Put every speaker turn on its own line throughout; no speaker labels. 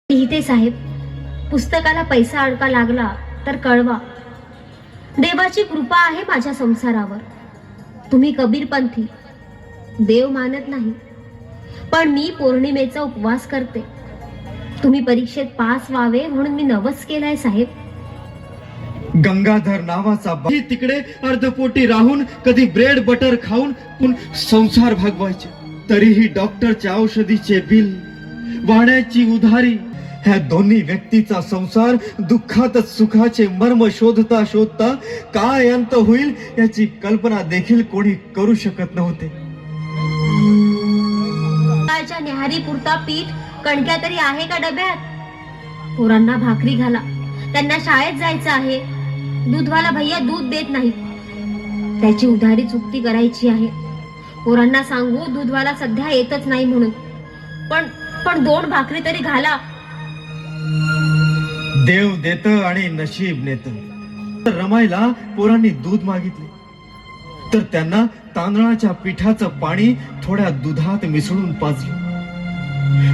लिहिते साहेब, पुस्तकाला पैसा अडका लागला तर कळवा. देवाची कृपा आहे माझ्या संसारावर. तुम्ही कबीरपंथी, देव मानत नाही, पण मी पौर्णिमेचा उपवास करते. तुम्ही परीक्षेत पास व्हावे म्हणून मी नवस केलाय साहेब.
गंगाधर नावाचा बाई तिकडे अर्धपोटी राहून कधी ब्रेड बटर खाऊन संसार भागवायचे. तरीही डॉक्टरच्या औषधीचे बिल, वाण्याची उधारी, ह्या दोन्ही व्यक्तीचा संसार दुःखातच सुखाचे मर्म शोधता शोधता काय अंत होईल याची कल्पना देखील कोणी करू शकत नव्हते.
न्याहारी पुरता पीठ कणक्या तरी आहे का डब्यात? पोरांना भाकरी घाला, त्यांना शाळेत जायचं आहे. दूधवाला भैया दूध देत नाही, त्याची उधारी चुकती करायची आहे. पोरांना सांगू दूधवाला सध्या येतच नाही म्हणून, पण 2 भाकरी तरी घाला.
देव देत आणि नशीब नेत. रमाईला पोरांनी दूध मागितले तर त्यांना तांदळाच्या पिठाचं पाणी थोड्या दुधात मिसळून पाजलं.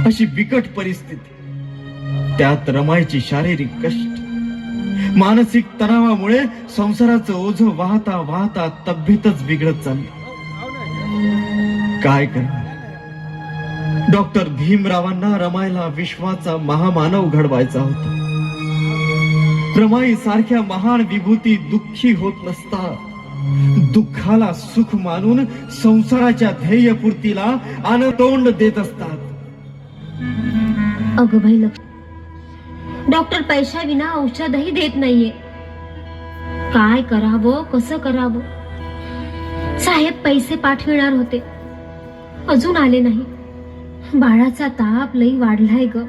अशी बिकट परिस्थिती, त्यात रमाईची शारीरिक कष्ट, मानसिक तणावामुळे संसाराचं ओझं वाहता वाहता तब्येतच बिघडत चालली. काय करणार? डॉक्टर भीमरावांना रमाईला विश्वाचा महामानव घडवायचा होता. रमाई सारख्या महान विभूती दुःखी होत नसता, दुःखाला सुख मानून संसाराच्या ध्येयपूर्तीला आनतोंड देत असतात.
अगं बाई लक्ष्मी, डॉक्टर पैशा विना औषधही देत नाहीये. काय करावं, कसं करावं? साहेब पैसे पाठविणार होते, अजून आले नाही. बाळाचा ताप लई वाढलाय ग.